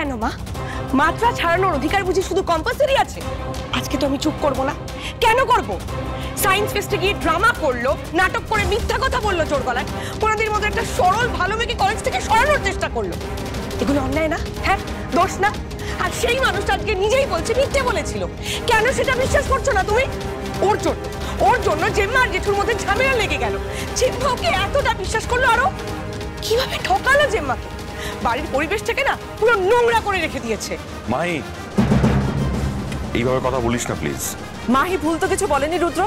কেন মা? মাত্রা ছাড়ানোর অধিকার বুঝি শুধু কম্পালসারি আছে? আজকে তো আমি চুপ করব না। কেন করব? সায়েন্স ফেস্টে গিয়ে ড্রামা করলো, নাটক করে মিথ্যা কথা বললো জোর গলায়, ওনাদের মধ্যে একটা সরল ভালো মেয়েকে কলেজ থেকে সরানোর চেষ্টা করলো। এগুলো অন্যায় না? হ্যাঁ, দোষ না? আর সেই মানুষটা আজকে নিজেই বলছে মিথ্যে বলেছিল। কেন সেটা বিশ্বাস করছো না তুমি? ওর জন্য জেম্মা আর জেঠুর মধ্যে ঝামেলা লেগে গেল। জেম্মা ওকে এতটা বিশ্বাস করলো, আরো কিভাবে ঠকালো জেম্মাকে। বাড়ির পরিবেশটাকে না পুরো নোংরা করে রেখে দিয়েছে। মাহি, এইভাবে কথা বলিস না প্লিজ। মাহি ভুল তো কিছু বলেনি রুদ্র।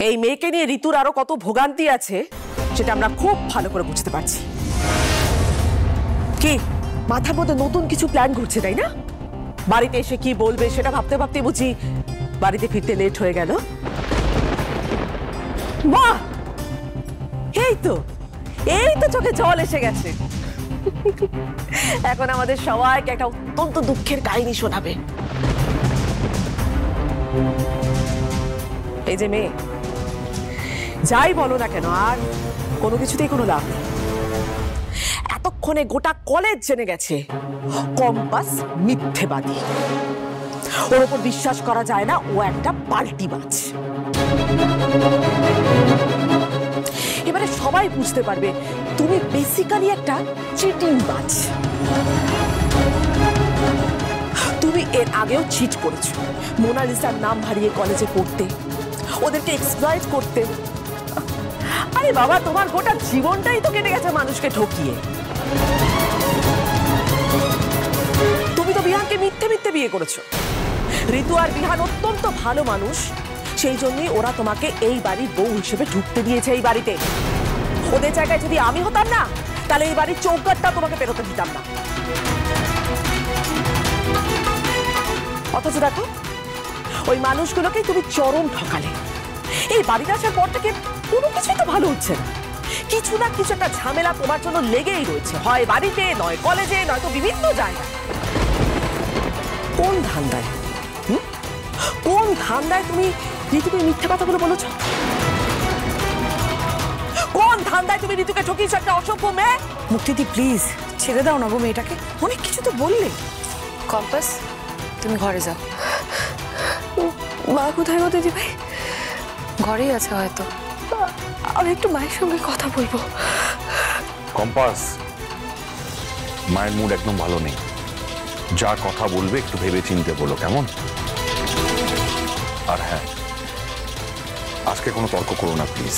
এই মেয়েকে নিয়ে ঋতুর আরো কত ভোগান্তি আছে সেটা আমরা খুব ভালো করে বুঝতে পারছি। কি মাথার মধ্যে নতুন কিছু প্ল্যান ঘুরছে, তাই না? বাড়িতে এসে কি বলবে সেটা ভাবতে ভাবতে বুঝি বাড়িতে ফিরতে লেট হয়ে গেল। বাহ, এই তো চোখে জল এসে গেছে। এখন আমাদের সবাইকে একটা অত্যন্ত দুঃখের কাহিনী শোনাবে। এই যে মেয়ে, যাই বলো না কেন, আর কোনো কিছুতেই কোনো লাভ নেই। এতক্ষণে গোটা কলেজ জেনে গেছে কম্পাস মিথ্যেবাদী। ওর উপর বিশ্বাস করা যায় না, ও একটা পাল্টিবাজ। এবারে সবাই বুঝতে পারবে তুমি বেসিক্যালি একটা চিটিংবাজ। তুমি এর আগেও চিট করেছো, মোনালিসার নাম হারিয়ে কলেজে পড়তে, ওদেরকে এক্সপ্লয়েট করতে। আরে বাবা, তোমার গোটা জীবনটাই তো কেটে গেছে মানুষকে ঠকিয়ে। তুমি তো বিহানকে মিথ্যে মিথ্যে বিয়ে করেছো। ঋতু আর বিহান অত্যন্ত ভালো মানুষ, সেই জন্যই ওরা তোমাকে এই বাড়ির বউ হিসেবে ঢুকতে দিয়েছে এই বাড়িতে। ওদের জায়গায় যদি আমি হতাম না, তাহলে এই বাড়ির চৌকাঠটা তোমাকে বেরোতে দিতাম না। অথচ দেখো, ওই মানুষগুলোকে তুমি চরম ঠকালে। এই বাড়িতে আসার পর থেকে কোনো কিছুই তো ভালো হচ্ছে না। কিছু না কিছু একটা ঝামেলা তোমার জন্য লেগেই রয়েছে, হয় বাড়িতে, নয় কলেজে, নয়তো বিভিন্ন জায়গায়। কোন ধান্দায় তুমি ঋতুকে মিথ্যে কথাগুলো বলেছ? কোন ধান্দায় তুমি ঋতুকে ঠকিয়েছো একটা অসভ্য মেয়ে? মুক্তিদি প্লিজ ছেড়ে দাও না গো মেয়েটাকে, অনেক কিছু তো বললে। কম্পাস, তুমি ঘরে যাও। মা কোথায় গো দিদি ভাই? ঘরেই আছে হয়তো। আমি একটু মায়ের সঙ্গে কথা বলবো। কম্পাস, মায়ের মুড একদম ভালো নেই। যা কথা বলবে একটু ভেবে চিনতে বলো, কেমন? আর হ্যাঁ, আজকে কোনো তর্ক করো না প্লিজ।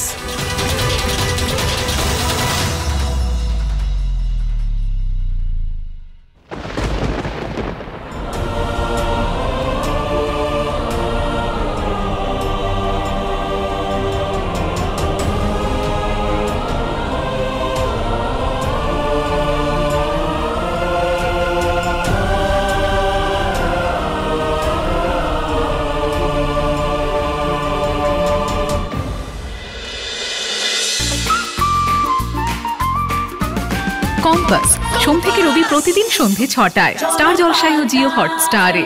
কম্পাস সোম থেকে রবি প্রতিদিন সন্ধ্যে ৬টায় স্টার জলসায় ও জিও হটস্টারে।